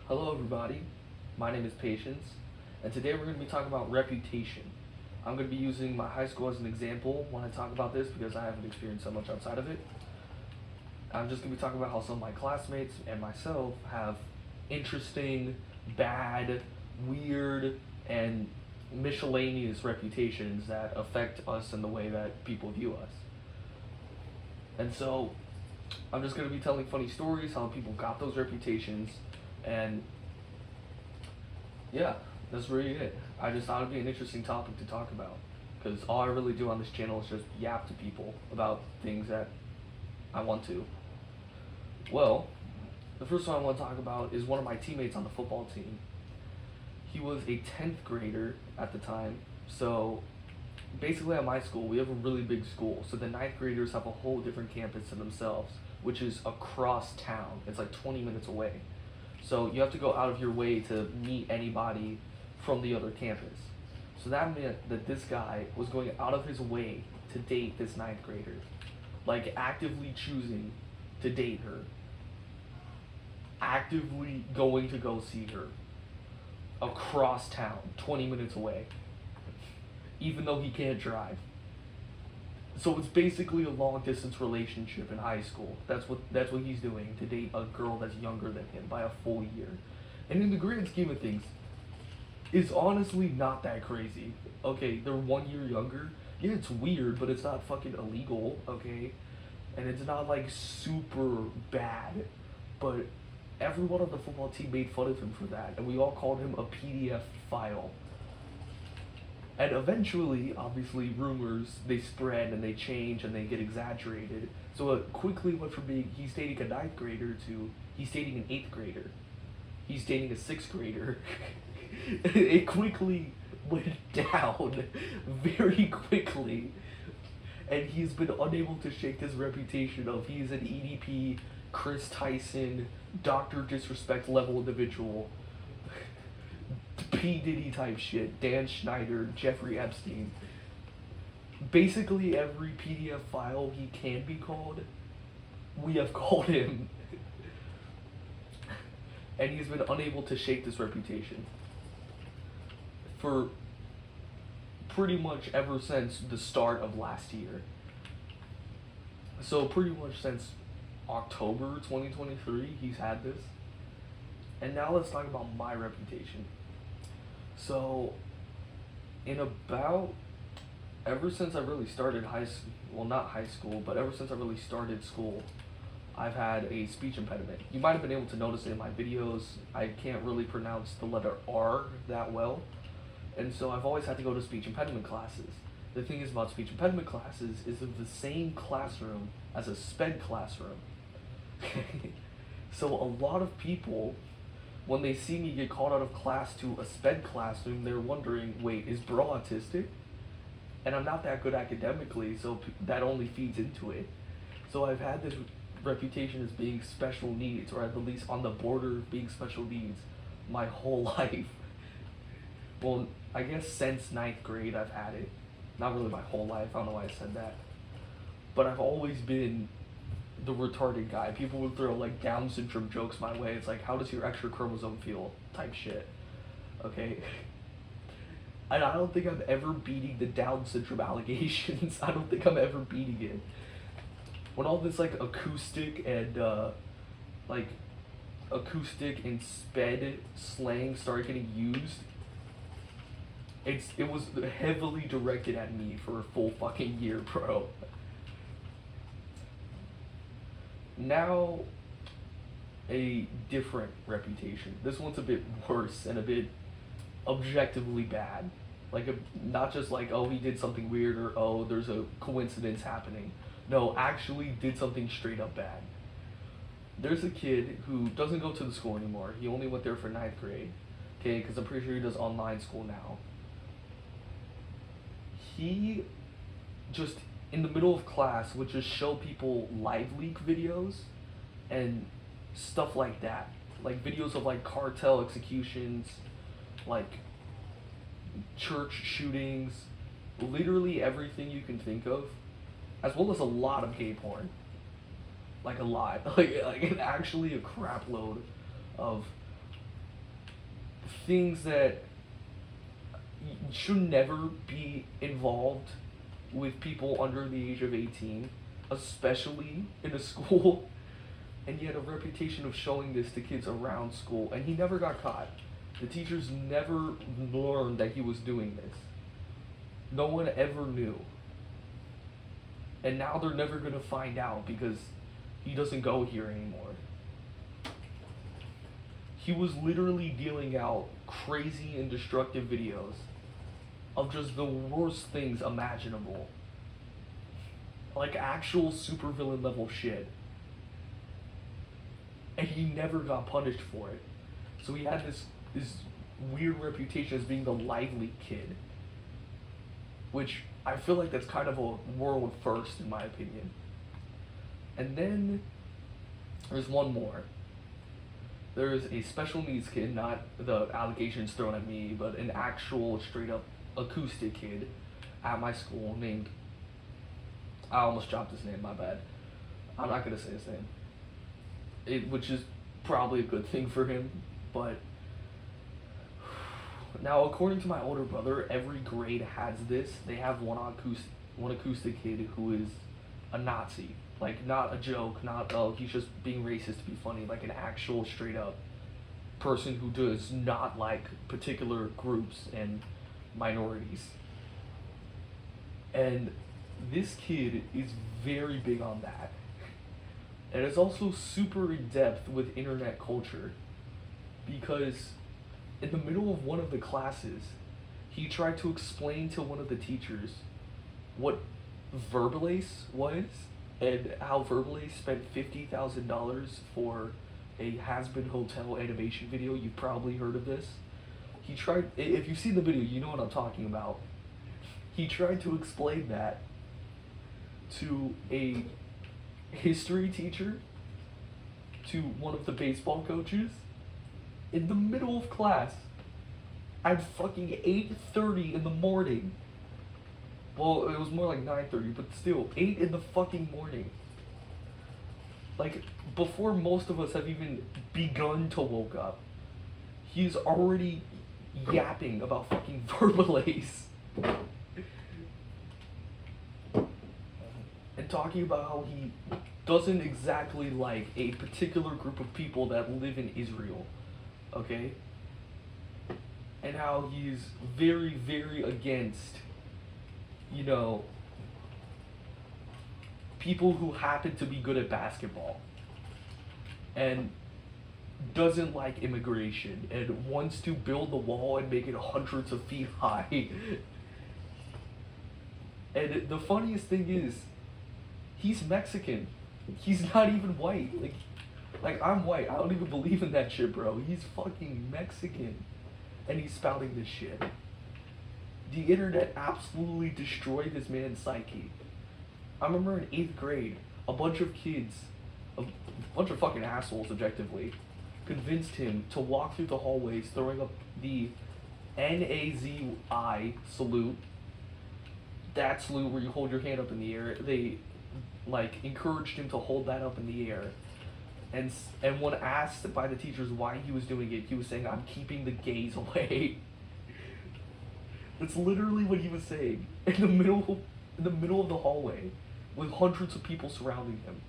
Hello, everybody. My name is Patience, and today we're going to be talking about reputation. I'm going to be using my high school as an example when I talk about this because I haven't experienced so much outside of it. I'm just going to be talking about how some of my classmates and myself have interesting, bad, weird, and miscellaneous reputations that affect us in the way that people view us. And so, I'm just going to be telling funny stories, how people got those reputations, and yeah, that's really it. I just thought it'd be an interesting topic to talk about because all I really do on this channel is just yap to people about things that I want to. Well, the first one I want to talk about is one of my teammates on the football team. He was a 10th grader at the time, so basically at my school, we have a really big school, so the ninth graders have a whole different campus to themselves, which is across town. It's like 20 minutes away. So you have to go out of your way to meet anybody from the other campus. So that meant that this guy was going out of his way to date this ninth grader. Like actively choosing to date her. Actively going to go see her. Across town, 20 minutes away. Even though he can't drive. So it's basically a long distance relationship in high school. That's what he's doing to date a girl that's younger than him by a full year. And in the grand scheme of things, it's honestly not that crazy. Okay, they're 1 year younger. Yeah, it's weird, but it's not fucking illegal, okay? And it's not like super bad. But everyone on the football team made fun of him for that, and we all called him a PDF file. And eventually, obviously, rumors, they spread and they change and they get exaggerated. So it quickly went from being he's dating a ninth grader to he's dating an eighth grader. He's dating a sixth grader. It quickly went down very quickly. And he's been unable to shake his reputation of he's an EDP, Chris Tyson, Dr. Disrespect level individual. P. Diddy type shit, Dan Schneider, Jeffrey Epstein. Basically every PDF file he can be called, we have called him. And he's been unable to shake this reputation. For pretty much ever since the start of last year. So pretty much since October 2023, he's had this. And now let's talk about my reputation. So, ever since I really started not high school, but ever since I really started school, I've had a speech impediment. You might have been able to notice it in my videos. I can't really pronounce the letter R that well, and so I've always had to go to speech impediment classes. The thing is about speech impediment classes is in the same classroom as a SPED classroom. So a lot of people, when they see me get called out of class to a SPED classroom, they're wondering, wait, is bro autistic? And I'm not that good academically, so that only feeds into it. So I've had this reputation as being special needs, or at least on the border of being special needs, my whole life. Well, I guess since ninth grade I've had it. Not really my whole life, I don't know why I said that. But I've always been the retarded guy. People would throw like Down syndrome jokes my way. It's like, how does your extra chromosome feel? Type shit. Okay? And I don't think I'm ever beating the Down syndrome allegations. I don't think I'm ever beating it. When all this like acoustic and sped slang started getting used, it was heavily directed at me for a full fucking year, bro. Now, a different reputation. This one's a bit worse and a bit objectively bad. Like, not just like, oh, he did something weird or, oh, there's a coincidence happening. No, actually did something straight up bad. There's a kid who doesn't go to the school anymore. He only went there for ninth grade. Okay, because I'm pretty sure he does online school now. He just in the middle of class would just show people live leak videos and stuff like that. Like videos of like cartel executions, like church shootings, literally everything you can think of, as well as a lot of gay porn. Like a lot. Like actually a crap load of things that should never be involved with people under the age of 18, especially in a school. And he had a reputation of showing this to kids around school, and he never got caught. The teachers never learned that he was doing this. No one ever knew. And now they're never going to find out because he doesn't go here anymore. He was literally dealing out crazy and destructive videos of just the worst things imaginable. Like actual supervillain level shit. And he never got punished for it. So he had this weird reputation as being the lively kid. Which I feel like that's kind of a world first in my opinion. And then there's one more. There's a special needs kid, not the allegations thrown at me, but an actual straight up acoustic kid at my school named, I almost dropped his name, my bad. I'm not gonna say his name. Which is probably a good thing for him, but now according to my older brother, every grade has this. They have one acoustic kid who is a Nazi. Like, not a joke, not, oh, he's just being racist to be funny, like an actual straight up person who does not like particular groups and minorities. And this kid is very big on that. And is also super in depth with internet culture, because in the middle of one of the classes, he tried to explain to one of the teachers what Verbalace was, and how Verbalace spent $50,000 for a has-been hotel animation video. You've probably heard of this. He tried, if you've seen the video, you know what I'm talking about. He tried to explain that to a history teacher, to one of the baseball coaches, in the middle of class, at fucking 8:30 in the morning. Well, it was more like 9:30, but still, 8 in the fucking morning. Like, before most of us have even begun to woke up, he's already yapping about fucking Verbalace. And talking about how he doesn't exactly like a particular group of people that live in Israel, okay? And how he's very, very against, you know, people who happen to be good at basketball, and doesn't like immigration, and wants to build the wall and make it hundreds of feet high. And the funniest thing is, he's Mexican. He's not even white. Like I'm white. I don't even believe in that shit, bro. He's fucking Mexican. And he's spouting this shit. The internet absolutely destroyed this man's psyche. I remember in 8th grade, a bunch of kids, a bunch of fucking assholes objectively, convinced him to walk through the hallways throwing up the NAZI salute. That salute where you hold your hand up in the air. They like encouraged him to hold that up in the air. And when asked by the teachers why he was doing it, he was saying, "I'm keeping the gays away." That's literally what he was saying in the middle of the hallway, with hundreds of people surrounding him.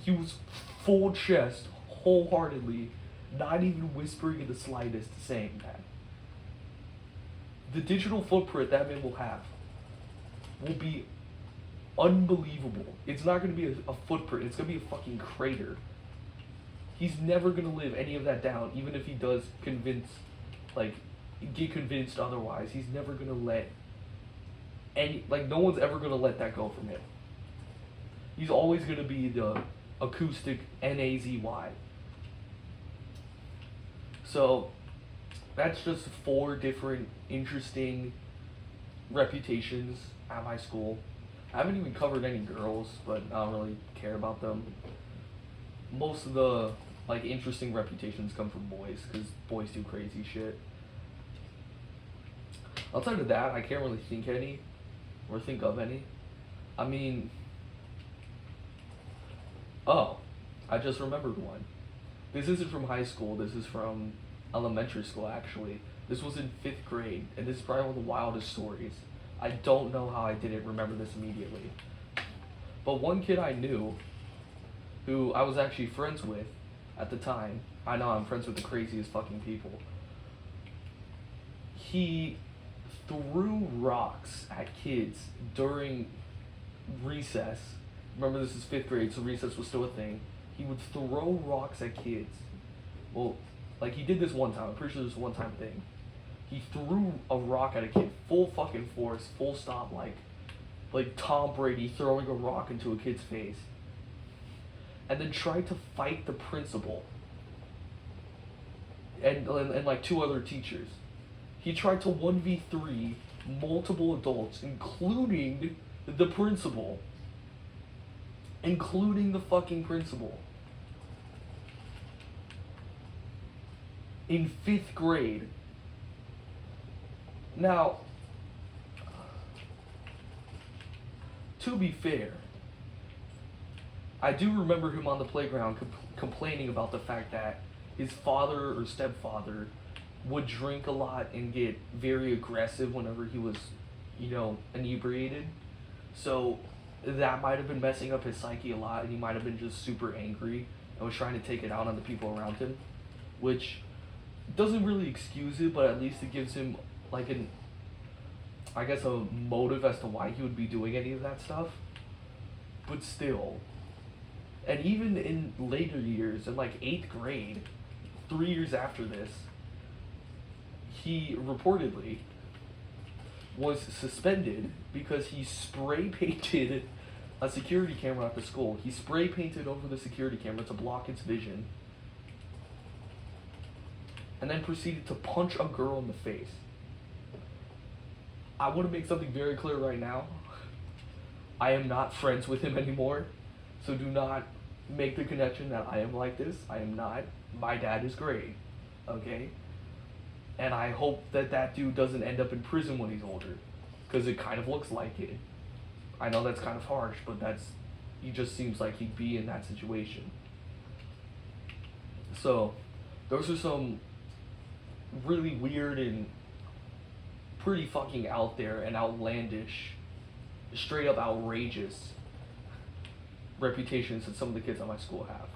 He was full chest, wholeheartedly, not even whispering in the slightest, saying that. The digital footprint that man will have will be unbelievable. It's not going to be a footprint. It's going to be a fucking crater. He's never going to live any of that down, even if he does get convinced otherwise. He's never going to let no one's ever going to let that go from him. He's always going to be the acoustic NAZY. So, that's just 4 different interesting reputations at my school. I haven't even covered any girls, but I don't really care about them. Most of the interesting reputations come from boys, because boys do crazy shit. Outside of that, I can't really think of any. I mean, oh, I just remembered one. This isn't from high school. This is from elementary school, actually. This was in 5th grade, and this is probably one of the wildest stories. I don't know how I didn't remember this immediately. But one kid I knew, who I was actually friends with at the time, I know I'm friends with the craziest fucking people, he threw rocks at kids during recess. Remember, this is 5th grade, so recess was still a thing. He would throw rocks at kids. Well, like, he did this one time. I'm pretty sure this was a one-time thing. He threw a rock at a kid, full fucking force, full stop, like Tom Brady throwing a rock into a kid's face. And then tried to fight the principal and like 2 other teachers. He tried to 1v3 multiple adults, including the principal. Including the fucking principal. In 5th grade. Now, to be fair, I do remember him on the playground complaining about the fact that his father or stepfather would drink a lot and get very aggressive whenever he was, inebriated. So that might have been messing up his psyche a lot, and he might have been just super angry and was trying to take it out on the people around him, which doesn't really excuse it, but at least it gives him like a motive as to why he would be doing any of that stuff. But still, and even in later years, in like 8th grade, 3 years after this, he reportedly was suspended because he spray painted a security camera at the school. He spray painted over the security camera to block its vision, and then proceeded to punch a girl in the face. I want to make something very clear right now. I am not friends with him anymore, so do not make the connection that I am like this. I am not. My dad is great, okay? And I hope that dude doesn't end up in prison when he's older, because it kind of looks like it. I know that's kind of harsh, but he just seems like he'd be in that situation. So, those are some really weird and pretty fucking out there and outlandish, straight up outrageous reputations that some of the kids at my school have.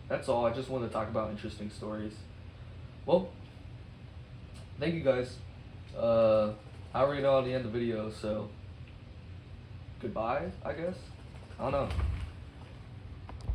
That's all. I just wanted to talk about interesting stories. Well, thank you guys. I already know the end of the video, so goodbye, I guess. I don't know.